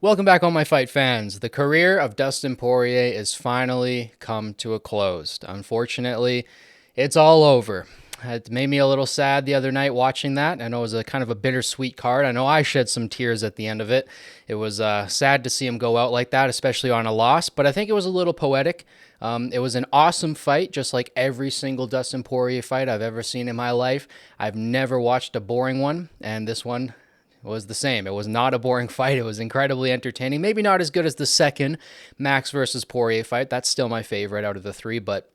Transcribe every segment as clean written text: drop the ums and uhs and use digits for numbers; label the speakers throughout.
Speaker 1: Welcome back, all my fight fans. The career of Dustin Poirier is finally come to a close. Unfortunately, it's all over. It made me a little sad the other night watching that. I know it was a kind of a bittersweet card. I know I shed some tears at the end of it. It was sad to see him go out like that, especially on a loss, but I think it was a little poetic. It was an awesome fight, just like every single Dustin Poirier fight I've ever seen in my life. I've never watched a boring one, and this one was the same. It was not a boring fight. It was incredibly entertaining. Maybe not as good as the second Max versus Poirier fight. That's still my favorite out of the three, but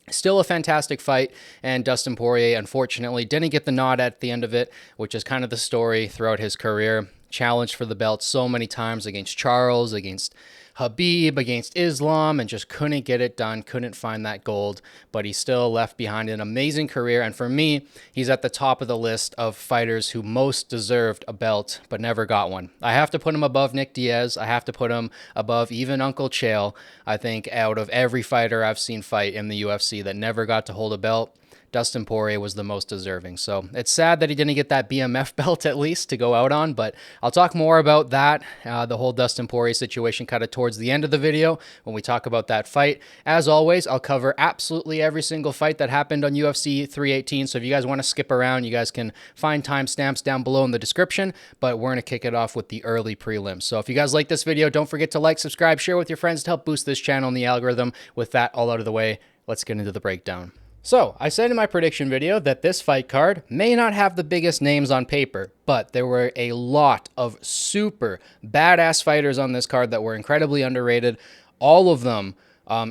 Speaker 1: still a fantastic fight. And Dustin Poirier, unfortunately, didn't get the nod at the end of it, which is kind of the story throughout his career. Challenged for the belt so many times against Charles, against Khabib, against Islam, and just couldn't get it done, couldn't find that gold, but he still left behind an amazing career. And for me, he's at the top of the list of fighters who most deserved a belt but never got one. I have to put him above Nick Diaz. I have to put him above even Uncle Chael. I think out of every fighter I've seen fight in the UFC that never got to hold a belt, Dustin Poirier was the most deserving. So it's sad that he didn't get that BMF belt at least to go out on, but I'll talk more about that, the whole Dustin Poirier situation kind of towards the end of the video when we talk about that fight. As always, I'll cover absolutely every single fight that happened on UFC 318. So if you guys want to skip around, you guys can find timestamps down below in the description, but we're going to kick it off with the early prelims. So if you guys like this video, don't forget to like, subscribe, share with your friends to help boost this channel and the algorithm. With that all out of the way, let's get into the breakdown. So, I said in my prediction video that this fight card may not have the biggest names on paper, but there were a lot of super badass fighters on this card that were incredibly underrated. All of them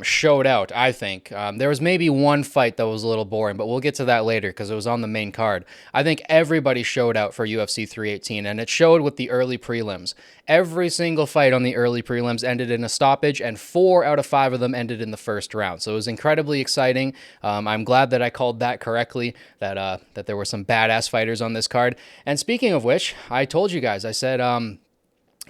Speaker 1: showed out, I think. There was maybe one fight that was a little boring, but we'll get to that later because it was on the main card. I think everybody showed out for UFC 318, and it showed with the early prelims. Every single fight on the early prelims ended in a stoppage, and 4 out of 5 of them ended in the first round. So it was incredibly exciting. I'm glad that I called that correctly, that there were some badass fighters on this card. And speaking of which, I told you guys, I said,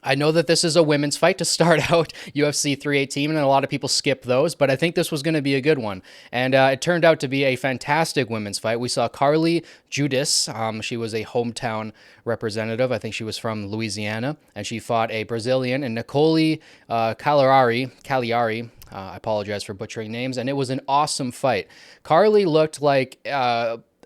Speaker 1: I know that this is a women's fight to start out UFC 318, and a lot of people skip those, but I think this was going to be a good one. And it turned out to be a fantastic women's fight. We saw Carly Judas. She was a hometown representative. I think she was from Louisiana, and she fought a Brazilian, and Nicole Cagliari. I apologize for butchering names, and it was an awesome fight. Carly looked like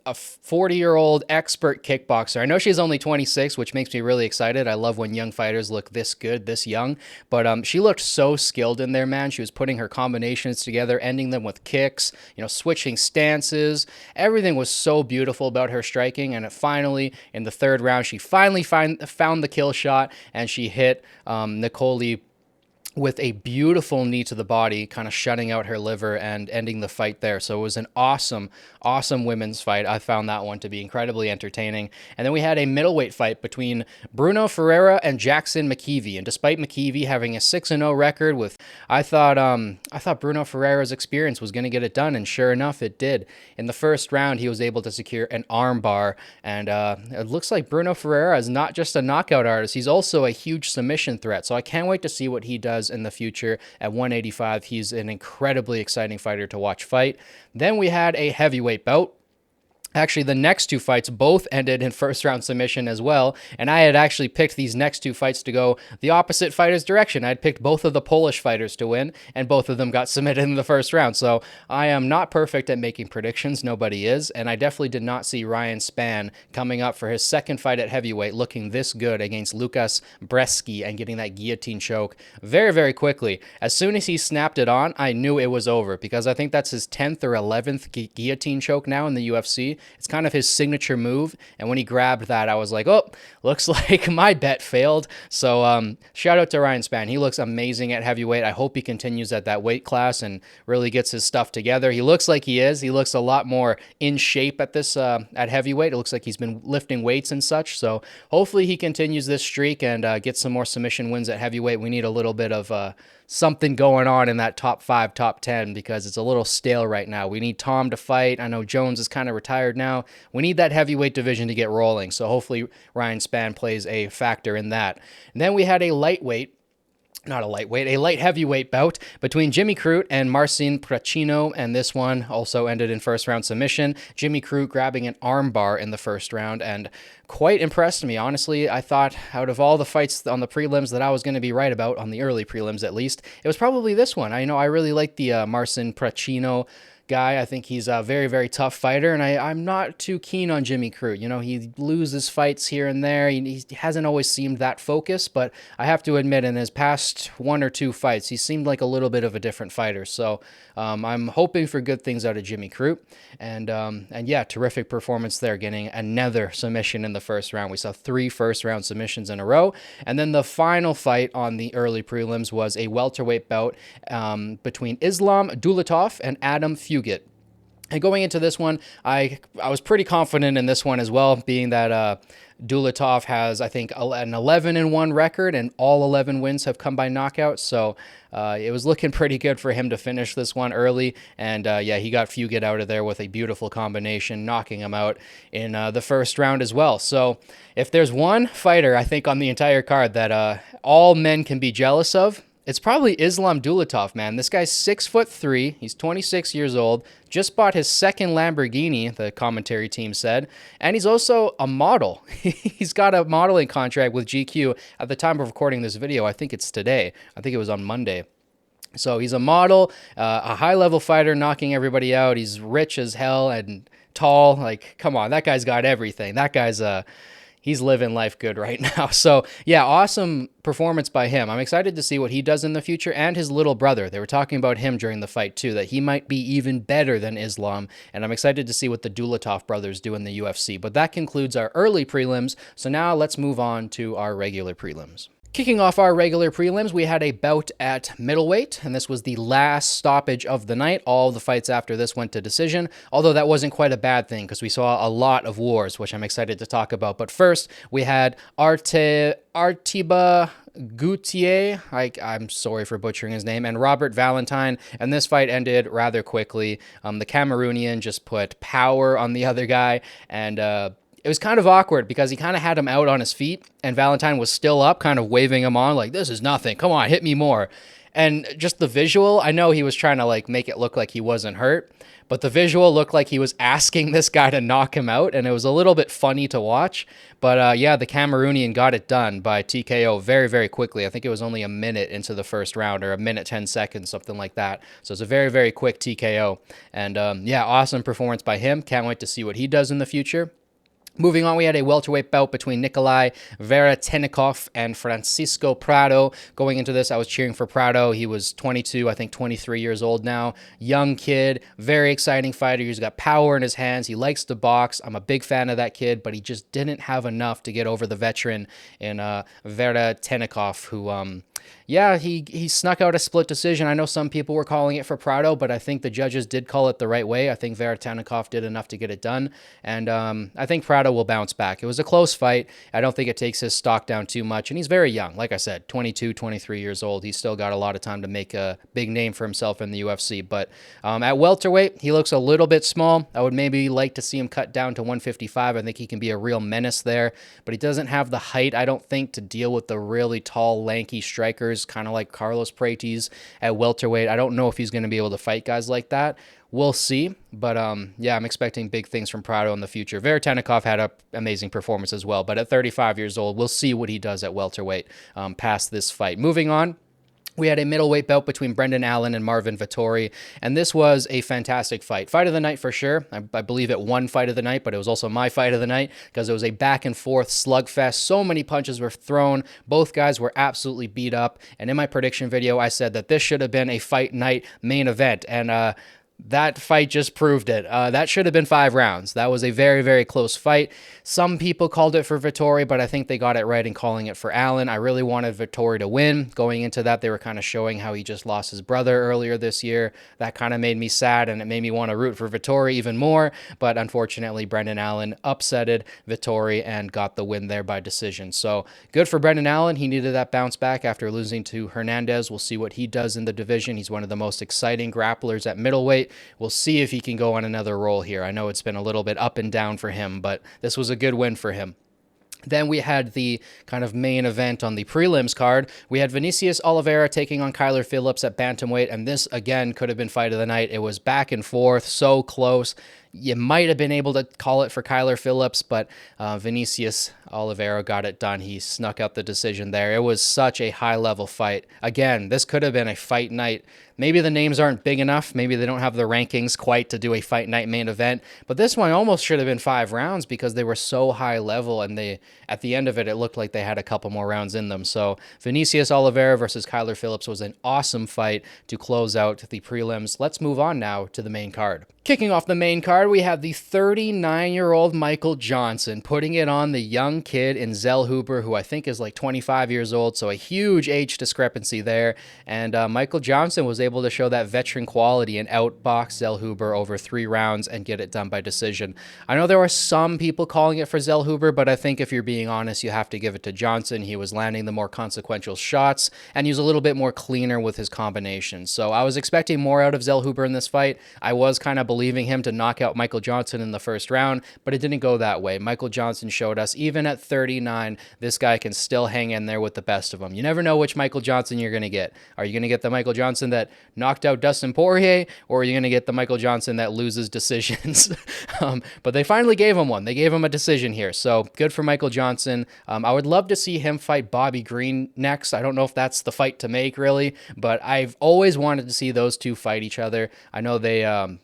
Speaker 1: a 40-year-old expert kickboxer. I know she's only 26, which makes me really excited. I love when young fighters look this good, this young. But she looked so skilled in there, man. She was putting her combinations together, ending them with kicks, switching stances. Everything was so beautiful about her striking. And finally, in the third round, she finally found the kill shot, and she hit Nicole with a beautiful knee to the body, kind of shutting out her liver and ending the fight there. So it was an awesome, awesome women's fight. I found that one to be incredibly entertaining. And then we had a middleweight fight between Bruno Ferreira and Jackson McKeevy. And despite McKeevy having a 6-0 record I thought Bruno Ferreira's experience was going to get it done, and sure enough, it did. In the first round, he was able to secure an arm bar, and it looks like Bruno Ferreira is not just a knockout artist, he's also a huge submission threat. So I can't wait to see what he does in the future at 185. He's an incredibly exciting fighter to watch fight. Then we had a heavyweight bout. Actually, the next two fights both ended in first-round submission as well, and I had actually picked these next two fights to go the opposite fighter's direction. I had picked both of the Polish fighters to win, and both of them got submitted in the first round. So I am not perfect at making predictions. Nobody is, and I definitely did not see Ryan Spann coming up for his second fight at heavyweight looking this good against Lukas Brzeski and getting that guillotine choke very, very quickly. As soon as he snapped it on, I knew it was over because I think that's his 10th or 11th guillotine choke now in the UFC. It's kind of his signature move, and when he grabbed that, I was like, oh, looks like my bet failed. So shout out to Ryan Spann. He looks amazing at heavyweight. I hope he continues at that weight class and really gets his stuff together. He looks like he is. He looks a lot more in shape at this at heavyweight. It looks like he's been lifting weights and such. So hopefully he continues this streak and gets some more submission wins at heavyweight. We need a little bit of something going on in that top 5, top 10 because it's a little stale right now. We need Tom to fight. I know Jones is kind of retired now. We need that heavyweight division to get rolling. So hopefully Ryan Spann plays a factor in that. And then we had a lightweight not a lightweight, a light heavyweight bout between Jimmy Crute and Marcin Pracino, and this one also ended in first round submission. Jimmy Crute grabbing an armbar in the first round, and quite impressed me. Honestly, I thought out of all the fights on the prelims that I was going to be right about, on the early prelims at least, it was probably this one. I know I really like the Marcin Pracino guy. I think he's a very, very tough fighter, and I'm not too keen on Jimmy Crute. You know, he loses fights here and there. He hasn't always seemed that focused, but I have to admit, in his past one or two fights, he seemed like a little bit of a different fighter. So I'm hoping for good things out of Jimmy Crute, and yeah, terrific performance there, getting another submission in the first round. We saw 3 first-round submissions in a row, and then the final fight on the early prelims was a welterweight bout between Islam Dulatov and Adam Fugit. And going into this one, I was pretty confident in this one as well, being that Dulatov has, I think, an 11-1 record, and all 11 wins have come by knockout. So it was looking pretty good for him to finish this one early. And yeah, he got Fugit out of there with a beautiful combination, knocking him out in the first round as well. So if there's one fighter, I think, on the entire card that all men can be jealous of, it's probably Islam Dulatov, man. This guy's 6'3". He's 26 years old. Just bought his second Lamborghini, the commentary team said. And he's also a model. He's got a modeling contract with GQ at the time of recording this video. I think it's today. I think it was on Monday. So he's a model, a high-level fighter, knocking everybody out. He's rich as hell and tall. Like, come on, that guy's got everything. That guy's he's living life good right now. So yeah, awesome performance by him. I'm excited to see what he does in the future, and his little brother. They were talking about him during the fight too, that he might be even better than Islam, and I'm excited to see what the Dulatov brothers do in the UFC. But that concludes our early prelims, so now let's move on to our regular prelims. Kicking off our regular prelims, we had a bout at middleweight, and this was the last stoppage of the night. All the fights after this went to decision, although that wasn't quite a bad thing because we saw a lot of wars, which I'm excited to talk about. But first, we had Artiba Gutier, I'm sorry for butchering his name, and Robert Valentine, and this fight ended rather quickly. The Cameroonian just put power on the other guy, and it was kind of awkward because he kind of had him out on his feet, and Valentine was still up, kind of waving him on like, this is nothing, come on, hit me more. And just the visual, I know he was trying to like make it look like he wasn't hurt, but the visual looked like he was asking this guy to knock him out, and it was a little bit funny to watch. But yeah, the Cameroonian got it done by TKO very, very quickly. I think it was only a minute into the first round, or a minute 10 seconds, something like that. So it's a very, very quick TKO. And yeah, awesome performance by him. Can't wait to see what he does in the future. Moving on, we had a welterweight bout between Nikolai Veretennikov and Francisco Prado. Going into this, I was cheering for Prado. He was 22, I think 23 years old now. Young kid, very exciting fighter. He's got power in his hands. He likes to box. I'm a big fan of that kid, but he just didn't have enough to get over the veteran in Veretennikov, who yeah, he snuck out a split decision. I know some people were calling it for Prado, but I think the judges did call it the right way. I think Veretennikov did enough to get it done, and I think Prado will bounce back. It was a close fight. I don't think it takes his stock down too much, and he's very young. Like I said, 22, 23 years old. He's still got a lot of time to make a big name for himself in the UFC, but at welterweight, he looks a little bit small. I would maybe like to see him cut down to 155. I think he can be a real menace there, but he doesn't have the height, I don't think, to deal with the really tall, lanky strikers, kind of like Carlos Prates at welterweight. I don't know if he's going to be able to fight guys like that. We'll see, but yeah, I'm expecting big things from Prado in the future. Veretennikov had an amazing performance as well, but at 35 years old, we'll see what he does at welterweight past this fight. Moving on, we had a middleweight bout between Brendan Allen and Marvin Vettori, and this was a fantastic fight. Fight of the night for sure. I believe it won fight of the night, but it was also my fight of the night because it was a back-and-forth slugfest. So many punches were thrown. Both guys were absolutely beat up, and in my prediction video, I said that this should have been a fight night main event, and that fight just proved it. That should have been 5 rounds. That was a very, very close fight. Some people called it for Vettori, but I think they got it right in calling it for Allen. I really wanted Vettori to win. Going into that, they were kind of showing how he just lost his brother earlier this year. That kind of made me sad, and it made me want to root for Vettori even more. But unfortunately, Brendan Allen upsetted Vettori and got the win there by decision. So good for Brendan Allen. He needed that bounce back after losing to Hernandez. We'll see what he does in the division. He's one of the most exciting grapplers at middleweight. We'll see if he can go on another roll here. I know it's been a little bit up and down for him, but this was a good win for him. Then we had the kind of main event on the prelims card. We had Vinicius Oliveira taking on Kyler Phillips at bantamweight, and this, again, could have been fight of the night. It was back and forth, so close. You might have been able to call it for Kyler Phillips, but Vinicius Oliveira got it done. He snuck out the decision there. It was such a high-level fight. Again, this could have been a fight night. Maybe the names aren't big enough. Maybe they don't have the rankings quite to do a fight night main event. But this one almost should have been 5 rounds because they were so high level, and at the end of it, it looked like they had a couple more rounds in them. So Vinicius Oliveira versus Kyler Phillips was an awesome fight to close out the prelims. Let's move on now to the main card. Kicking off the main card, we have the 39-year-old Michael Johnson putting it on the young kid in Zellhuber, who I think is like 25 years old, so a huge age discrepancy there. And Michael Johnson was able to show that veteran quality and outbox Zellhuber over 3 rounds and get it done by decision. I know there were some people calling it for Zellhuber, but I think if you're being honest, you have to give it to Johnson. He was landing the more consequential shots, and he was a little bit more cleaner with his combinations. So I was expecting more out of Zellhuber in this fight. I was kind of believing him to knock out Michael Johnson in the first round, but it didn't go that way. Michael Johnson showed us, even at 39, this guy can still hang in there with the best of them. You never know which Michael Johnson you're going to get. Are you going to get the Michael Johnson that knocked out Dustin Poirier, or are you going to get the Michael Johnson that loses decisions? But they finally gave him one. They gave him a decision here, so good for Michael Johnson. I would love to see him fight Bobby Green next. I don't know if that's the fight to make, really, but I've always wanted to see those two fight each other. I know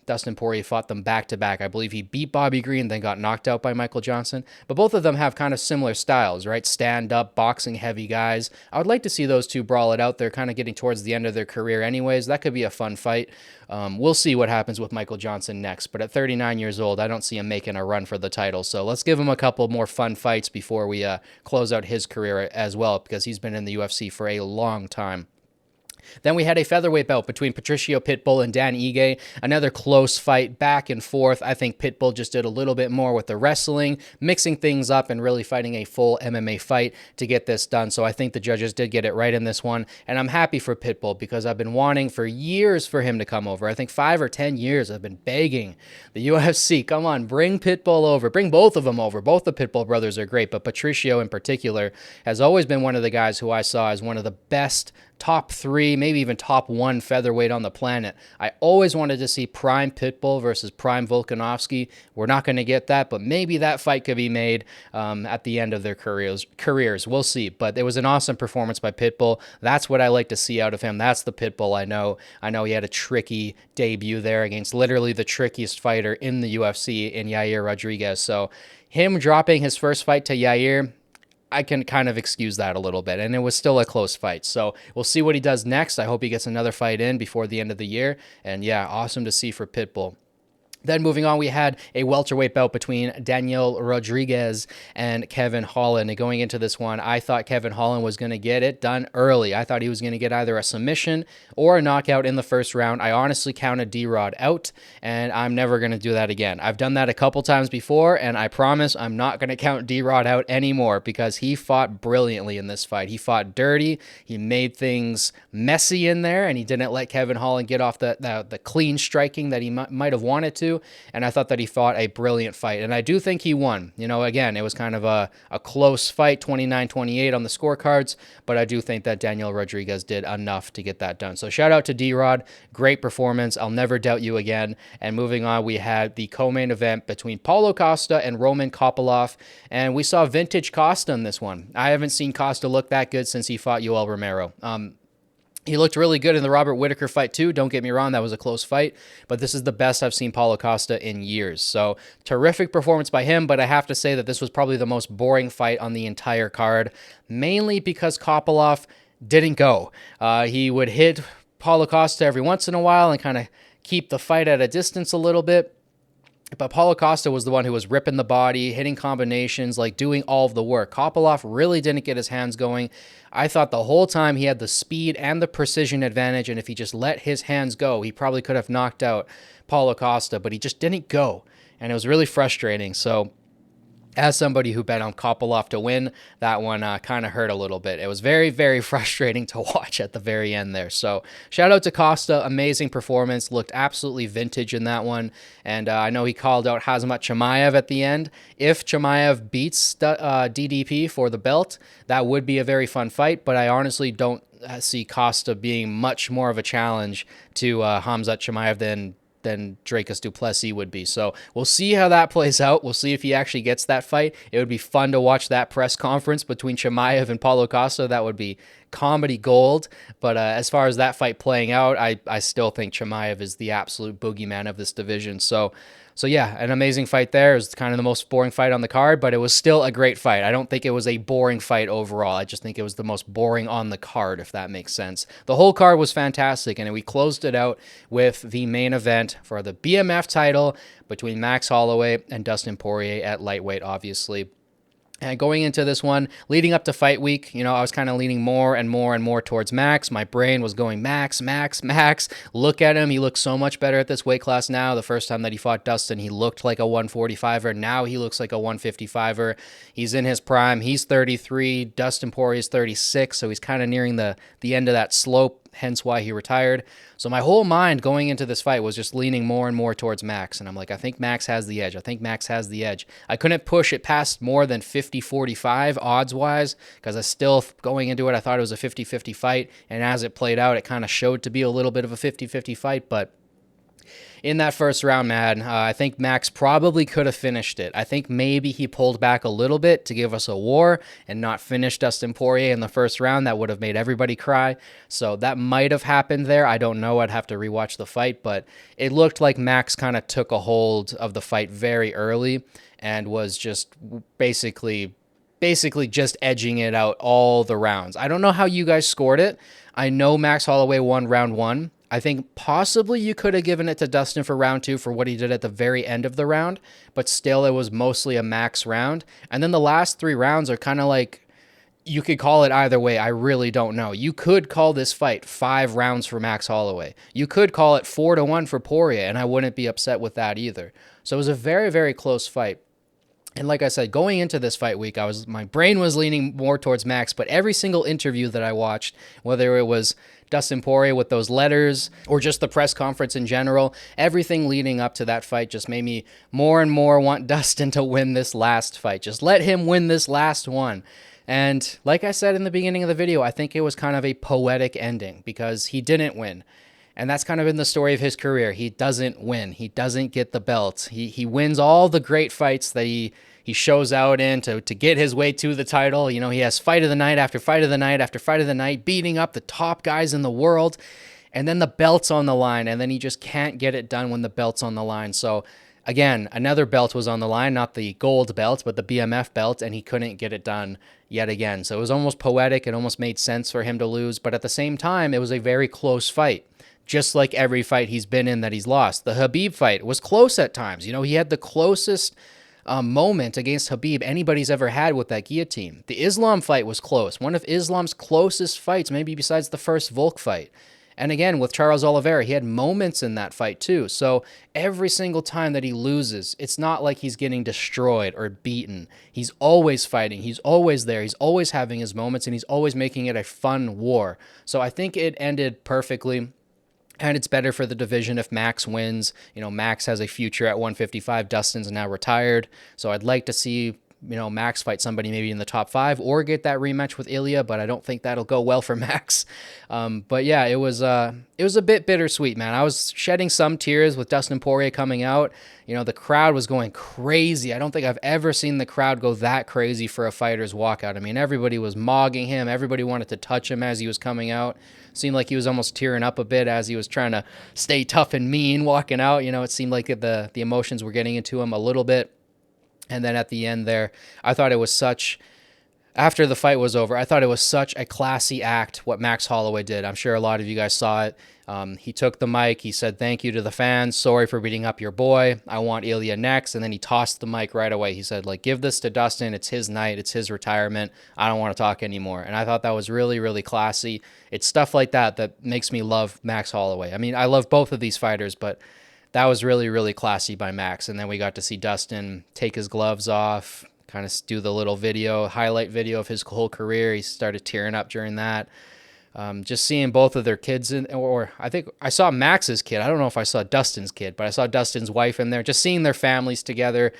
Speaker 1: Dustin Poirier fought them back-to-back. I believe he beat Bobby Green, then got knocked out by Michael Johnson. But both of them have kind of similar styles, right? Stand-up, boxing-heavy guys. I would like to see those two brawl it out. They're kind of getting towards the end of their career anyways. That could be a fun fight. We'll see what happens with Michael Johnson next. But at 39 years old, I don't see him making a run for the title. So let's give him a couple more fun fights before we close out his career as well, because he's been in the UFC for a long time. Then we had a featherweight bout between Patricio Pitbull and Dan Ige. Another close fight, back and forth. I think Pitbull just did a little bit more with the wrestling, mixing things up and really fighting a full MMA fight to get this done. So I think the judges did get it right in this one. And I'm happy for Pitbull because I've been wanting for years for him to come over. I think 5 or 10 years I've been begging the UFC, come on, bring Pitbull over. Bring both of them over. Both the Pitbull brothers are great, but Patricio in particular has always been one of the guys who I saw as one of the best top 3, maybe even top 1 featherweight on the planet. I always wanted to see prime Pitbull versus prime Volkanovski. We're not going to get that, but maybe that fight could be made at the end of their careers. We'll see. But it was an awesome performance by Pitbull. That's what I like to see out of him. That's the Pitbull I know. I know he had a tricky debut there against literally the trickiest fighter in the UFC in Yair Rodriguez. So him dropping his first fight to Yair, I can kind of excuse that a little bit, and it was still a close fight. So we'll see what he does next. I hope he gets another fight in before the end of the year. And yeah, awesome to see for Pitbull. Then moving on, we had a welterweight bout between Daniel Rodriguez and Kevin Holland. And going into this one, I thought Kevin Holland was going to get it done early. I thought he was going to get either a submission or a knockout in the first round. I honestly counted D-Rod out, and I'm never going to do that again. I've done that a couple times before, and I promise I'm not going to count D-Rod out anymore because he fought brilliantly in this fight. He fought dirty. He made things messy in there, and he didn't let Kevin Holland get off the clean striking that he might have wanted to. And I thought that he fought a brilliant fight. And I do think he won. You know, again, it was kind of a close fight, 29-28 on the scorecards. But I do think that Daniel Rodriguez did enough to get that done. So shout out to D-Rod. Great performance. I'll never doubt you again. And moving on, we had the co-main event between Paulo Costa and Roman Kopylov. And we saw vintage Costa in this one. I haven't seen Costa look that good since he fought Yoel Romero. He looked really good in the Robert Whittaker fight too. Don't get me wrong, that was a close fight, but this is the best I've seen Paulo Costa in years. So terrific performance by him, but I have to say that this was probably the most boring fight on the entire card, mainly because Kopylov didn't go. He would hit Paulo Costa every once in a while and kind of keep the fight at a distance a little bit. But Paulo Costa was the one who was ripping the body, hitting combinations, like doing all of the work. Kopylov really didn't get his hands going. I thought the whole time he had the speed and the precision advantage, and if he just let his hands go, he probably could have knocked out Paulo Costa, but he just didn't go, and it was really frustrating. So As somebody who bet on Kopylov to win, that one kind of hurt a little bit. It was very, very frustrating to watch at the very end there. So shout out to Costa. Amazing performance. Looked absolutely vintage in that one. And I know he called out Khamzat Chimaev at the end. If Chimaev beats DDP for the belt, that would be a very fun fight. But I honestly don't see Costa being much more of a challenge to Khamzat Chimaev than Dracus du Plessis would be. So we'll see how that plays out. We'll see if he actually gets that fight. It would be fun to watch that press conference between Chimaev and Paulo Costa. That would be comedy gold. But as far as that fight playing out, I still think Chimaev is the absolute boogeyman of this division. So yeah, an amazing fight there. It was kind of the most boring fight on the card, but it was still a great fight. I don't think it was a boring fight overall. I just think it was the most boring on the card, if that makes sense. The whole card was fantastic, and we closed it out with the main event for the BMF title between Max Holloway and Dustin Poirier at lightweight, obviously. And going into this one, leading up to fight week, I was kind of leaning more and more and more towards Max. My brain was going Max, Max, Max. Look at him. He looks so much better at this weight class now. The first time that he fought Dustin, he looked like a 145er. Now he looks like a 155er. He's in his prime. He's 33. Dustin Poirier is 36, so he's kind of nearing the end of that slope, hence why he retired. So my whole mind going into this fight was just leaning more and more towards Max. And I'm like, I think Max has the edge. I think Max has the edge. I couldn't push it past more than 50-45 odds-wise because I still, going into it, I thought it was a 50-50 fight. And as it played out, it kind of showed to be a little bit of a 50-50 fight. But in that first round, man, I think Max probably could have finished it. I think maybe he pulled back a little bit to give us a war and not finish Dustin Poirier in the first round. That would have made everybody cry. So that might have happened there. I don't know. I'd have to rewatch the fight, but it looked like Max kind of took a hold of the fight very early and was just basically just edging it out all the rounds. I don't know how you guys scored it. I know Max Holloway won round one. I think possibly you could have given it to Dustin for round two for what he did at the very end of the round, but still it was mostly a Max round. And then the last three rounds are kind of like, you could call it either way. I really don't know. You could call this fight 5 rounds for Max Holloway. You could call it 4-1 for Poirier, and I wouldn't be upset with that either. So it was a very, very close fight. And like I said, going into this fight week, my brain was leaning more towards Max, but every single interview that I watched, whether it was Dustin Poirier with those letters or just the press conference in general, everything leading up to that fight just made me more and more want Dustin to win this last fight. Just let him win this last one. And like I said in the beginning of the video, I think it was kind of a poetic ending because he didn't win. And that's kind of been the story of his career. He doesn't win. He doesn't get the belt. He wins all the great fights that he shows out in to get his way to the title. He has fight of the night after fight of the night after fight of the night, beating up the top guys in the world. And then the belt's on the line, and then he just can't get it done when the belt's on the line. So again, another belt was on the line, not the gold belt, but the BMF belt, and he couldn't get it done yet again. So it was almost poetic. It almost made sense for him to lose. But at the same time, it was a very close fight. Just like every fight he's been in that he's lost. The Khabib fight was close at times. He had the closest moment against Khabib anybody's ever had with that guillotine. The Islam fight was close. One of Islam's closest fights, maybe besides the first Volk fight. And again, with Charles Oliveira, he had moments in that fight too. So every single time that he loses, it's not like he's getting destroyed or beaten. He's always fighting. He's always there. He's always having his moments, and he's always making it a fun war. So I think it ended perfectly. And it's better for the division if Max wins. Max has a future at 155. Dustin's now retired. So I'd like to see, Max fight somebody maybe in the top 5 or get that rematch with Ilya, but I don't think that'll go well for Max. But yeah, it was a bit bittersweet, man. I was shedding some tears with Dustin Poirier coming out. The crowd was going crazy. I don't think I've ever seen the crowd go that crazy for a fighter's walkout. I mean, everybody was mogging him. Everybody wanted to touch him as he was coming out. Seemed like he was almost tearing up a bit as he was trying to stay tough and mean walking out. It seemed like the emotions were getting into him a little bit. And then at the end there, I thought it was after the fight was over, I thought it was such a classy act what Max Holloway did. I'm sure a lot of you guys saw it. He took the mic. He said, "Thank you to the fans. Sorry for beating up your boy. I want Ilya next." And then he tossed the mic right away. He said, give this to Dustin. It's his night. It's his retirement. I don't want to talk anymore. And I thought that was really, really classy. It's stuff like that makes me love Max Holloway. I mean, I love both of these fighters, but that was really, really classy by Max. And then we got to see Dustin take his gloves off, kind of do the little highlight video of his whole career. He started tearing up during that. Just seeing both of their kids or I think I saw Max's kid. I don't know if I saw Dustin's kid, but I saw Dustin's wife in there. Just seeing their families together,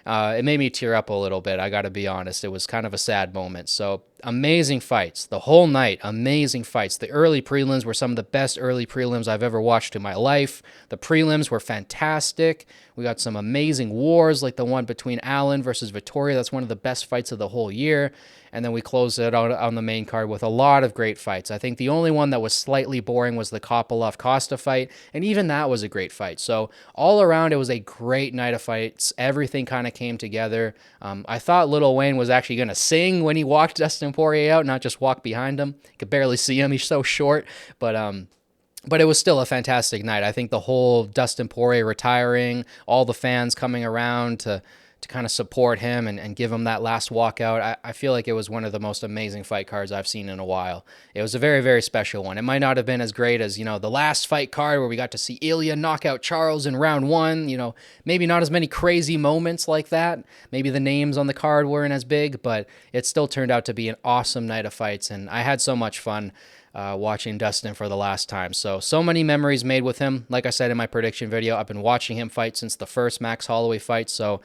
Speaker 1: it made me tear up a little bit. I got to be honest. It was kind of a sad moment. So amazing fights. The whole night, amazing fights. The early prelims were some of the best early prelims I've ever watched in my life. The prelims were fantastic. We got some amazing wars like the one between Allen versus Vittoria. That's one of the best fights of the whole year. And then we closed it out on the main card with a lot of great fights. I think the only one that was slightly boring was the Kopylov-Costa fight, and even that was a great fight. So all around, it was a great night of fights. Everything kind of came together. I thought Lil Wayne was actually going to sing when he walked Dustin Poirier out, not just walk behind him. You could barely see him. He's so short. But it was still a fantastic night. I think the whole Dustin Poirier retiring, all the fans coming around to kind of support him and give him that last walkout, I feel like it was one of the most amazing fight cards I've seen in a while. It was a very, very special one. It might not have been as great as, the last fight card where we got to see Ilya knock out Charles in round 1. Maybe not as many crazy moments like that. Maybe the names on the card weren't as big, but it still turned out to be an awesome night of fights, and I had so much fun watching Dustin for the last time. So many memories made with him. Like I said in my prediction video, I've been watching him fight since the first Max Holloway fight. So,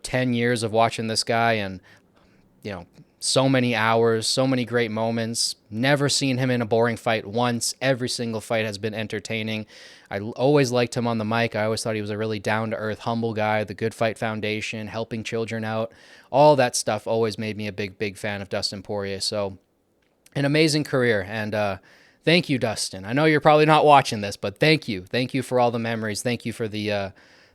Speaker 1: 10 years of watching this guy and, so many hours, so many great moments. Never seen him in a boring fight once. Every single fight has been entertaining. I always liked him on the mic. I always thought he was a really down-to-earth, humble guy, the Good Fight Foundation, helping children out. All that stuff always made me a big, big fan of Dustin Poirier. So an amazing career, and thank you, Dustin. I know you're probably not watching this, but thank you. Thank you for all the memories. Thank you for the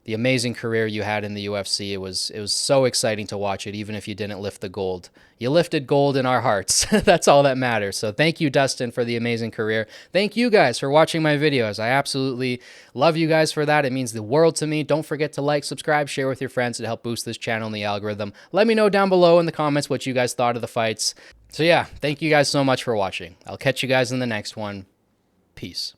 Speaker 1: amazing career you had in the UFC. It was so exciting to watch it, even if you didn't lift the gold. You lifted gold in our hearts. That's all that matters. So thank you, Dustin, for the amazing career. Thank you guys for watching my videos. I absolutely love you guys for that. It means the world to me. Don't forget to like, subscribe, share with your friends to help boost this channel and the algorithm. Let me know down below in the comments what you guys thought of the fights. So yeah, thank you guys so much for watching. I'll catch you guys in the next one. Peace.